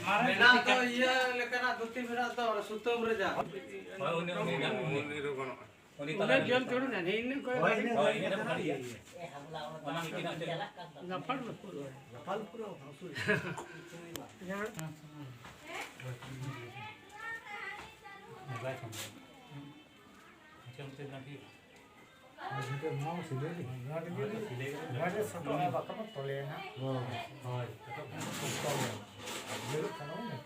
मेना तो ये लेकना धोती मेना तो सुतम रे जा होय उनी रो गनो उनी तले जम छोड़ ना इने कोई होय इने खाली ए हमला उनी किना चला गफल पूरा हंसू यार मोबाइल फोन चमचे ना भी मुझे मां सिले गाड़ी सब में बाका मत तोले ना होय तो मेरे खाना में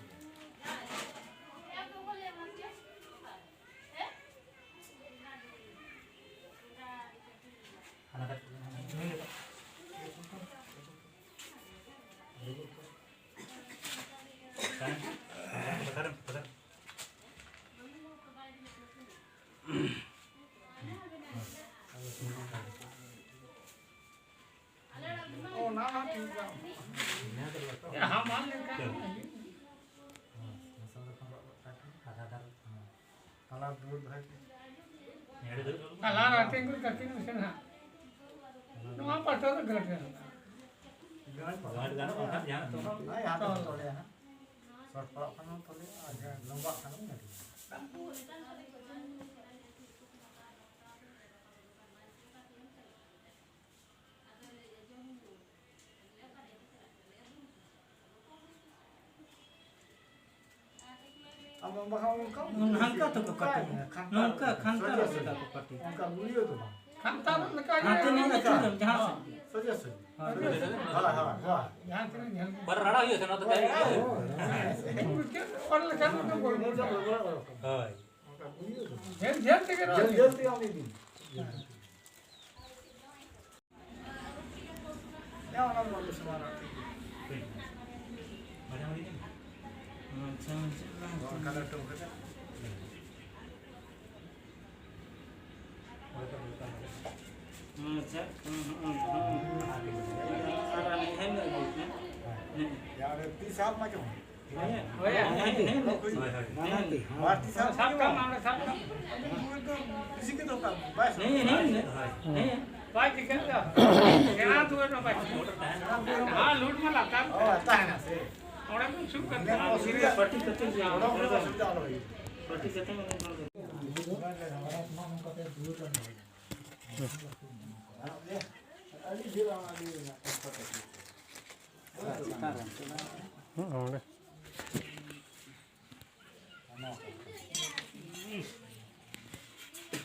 खाना पता ओ ना ठीक है हां मान लेका खाना दूध है कला राते को करती न से ना नवा पटो तो घर है गाड़ गाना पंखा ध्यान तो ना यहां तो तोले ना शॉर्ट पर खाना तोले आगे लंबा खाना नहीं अब हम हल्का तो कट हल्का खंता रसदा को कटी उनका वीडियो तो खंता लगा हाथ नहीं लगा जहां सजे से हां हां यहां से नहीं पर रड़ा हुई है ना तो क्या और लगा तो बोल होय उनका वीडियो तो जेल जेल ते करो जल ते आने दी या ना बोल समारा मजा मरी अच्छा और कलर तो है अच्छा सारा नहीं है ना यार 30 साल में जो होया नहीं भारतीय साहब सब काम मामला सब काम किसी के तो काम बस नहीं बात कर लो क्या तू ना बात हां लूट में लगता ओ आता है ना से और हम शुरू करते हैं सीरियस पट्टी करते हैं बड़ा सुविधा आ रही पट्टी करते हैं हमारा मन को तो दूर करना है अभी फिर आगे और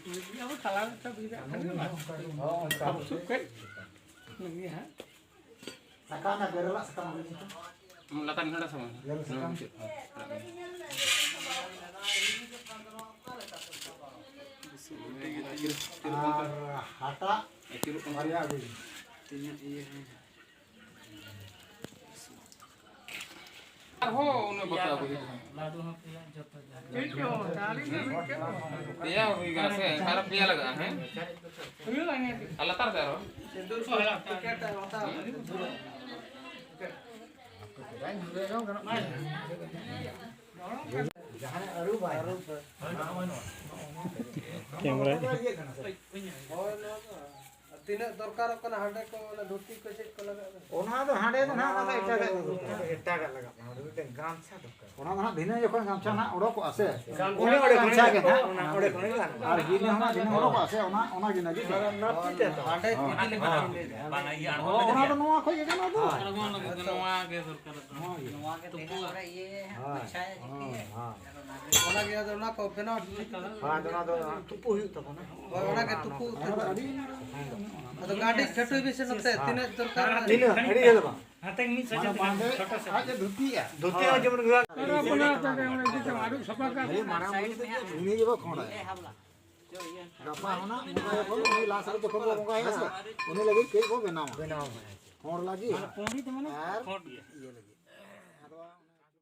ये वो खला का भी हां अब सुख कर नहीं है सकाना गेरला सकाना लता निहड़ा sama hata Maria Abi हो उन्हें बता दो लाडू हम पिया जब तक क्यों ताली में क्या पिया होगा से हर पिया लगा है पिया लगे अल्लाह तार दे रो सिंदूर को हला टिकट होता जहां अरूप कैमरा तीना दरकार कना हाडे को धोती को चेक को लगा ओना तो हाडे तो ना एटा लगा ओडे गामछा दरकार ओना ना दिने जखन गामछा ना ओडो को आसे ओने ओडे गामछा के ना ओडे कोने लाग आर गिने ना दिने ओडो को आसे ओना गिना जी ना पीते तो हाडे तिली बना ये अणो ओना तो नोआ खोय के ना तो नवा के दरकार नवा के देखा ये अच्छा है हां ओना के ओना को बेना हां दोना तो तुपु हुई तो ना ओना के तुपु तो गाड़ी छटो भी से नते तीना दरकार तीना एडी हे बा हाथे में सजा छोटा सा आज धोती है जमन गुरा अपना तो हमने के मारू सफा का मारा मुई तो भूमि जेबो खोड़ा है गपा होना मोबाइल को नहीं लास रे जखन मंगा है उन्हें लगे के को बनाओ कोड़ लागी पोंडी तो माने यार फोड़ दिया ये लगी